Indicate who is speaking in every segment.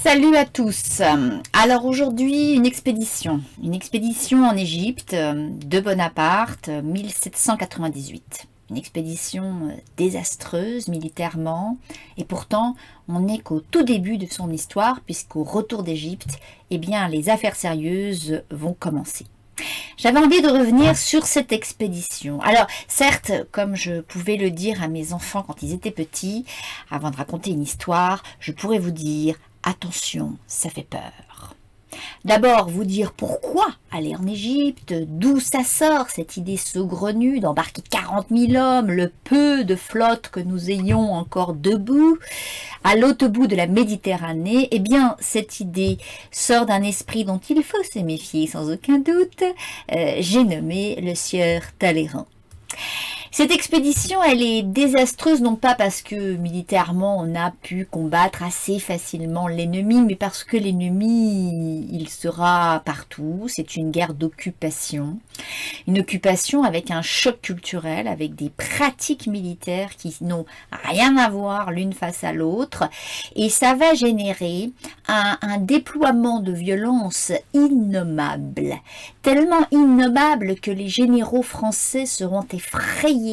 Speaker 1: Salut à tous. Alors aujourd'hui, une expédition en Égypte de Bonaparte, 1798. Une expédition désastreuse militairement, et pourtant on n'est qu'au tout début de son histoire, puisqu'au retour d'Égypte, eh bien les affaires sérieuses vont commencer. J'avais envie de revenir sur cette expédition. Alors, certes, comme je pouvais le dire à mes enfants quand ils étaient petits, avant de raconter une histoire, je pourrais vous dire, attention, ça fait peur. D'abord, vous dire pourquoi aller en Égypte, d'où ça sort cette idée saugrenue d'embarquer 40 000 hommes, le peu de flotte que nous ayons encore debout, à l'autre bout de la Méditerranée. Eh bien, cette idée sort d'un esprit dont il faut se méfier sans aucun doute. J'ai nommé le sieur Talleyrand. Cette expédition, elle est désastreuse, non pas parce que militairement on a pu combattre assez facilement l'ennemi, mais parce que l'ennemi, il sera partout. C'est une guerre d'occupation. Une occupation avec un choc culturel, avec des pratiques militaires qui n'ont rien à voir l'une face à l'autre. Et ça va générer un déploiement de violence innommable. Tellement innommable que les généraux français seront effrayés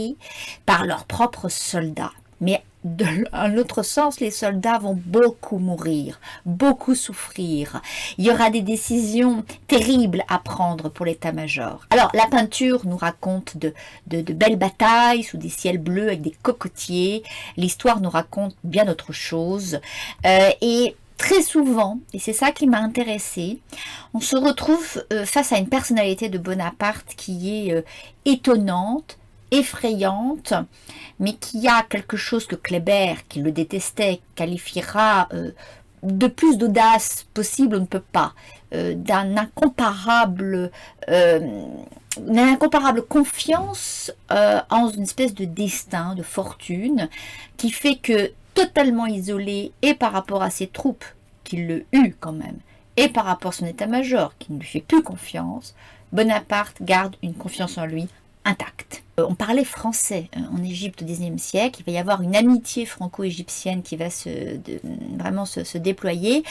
Speaker 1: par leurs propres soldats. Mais dans l'autre sens, les soldats vont beaucoup mourir, beaucoup souffrir. Il y aura des décisions terribles à prendre pour l'état-major. Alors, la peinture nous raconte de belles batailles sous des ciels bleus avec des cocotiers. L'histoire nous raconte bien autre chose. Et très souvent, et c'est ça qui m'a intéressée, on se retrouve face à une personnalité de Bonaparte qui est étonnante, effrayante, mais qui a quelque chose que Kléber, qui le détestait, qualifiera de plus d'audace possible, on ne peut pas, d'une incomparable confiance en une espèce de destin, de fortune, qui fait que totalement isolé et par rapport à ses troupes, qui le eut quand même, et par rapport à son état-major, qui ne lui fait plus confiance, Bonaparte garde une confiance en lui intacte. On parlait français en Égypte au XIXe siècle, il va y avoir une amitié franco-égyptienne qui va vraiment se déployer.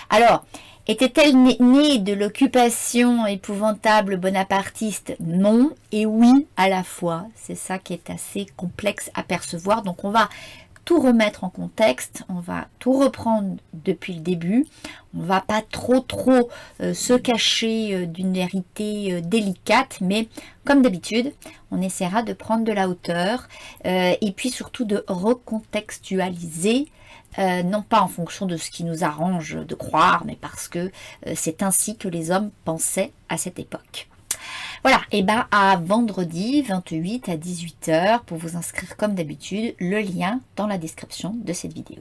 Speaker 1: Alors, était-elle née de l'occupation épouvantable bonapartiste? Non, et oui à la fois. C'est ça qui est assez complexe à percevoir. Donc on va tout remettre en contexte, on va tout reprendre depuis le début, on va pas trop se cacher d'une vérité délicate, mais comme d'habitude, on essaiera de prendre de la hauteur et puis surtout de recontextualiser, non pas en fonction de ce qui nous arrange de croire, mais parce que c'est ainsi que les hommes pensaient à cette époque. Voilà, et bien à vendredi 28 à 18 h pour vous inscrire comme d'habitude, le lien dans la description de cette vidéo.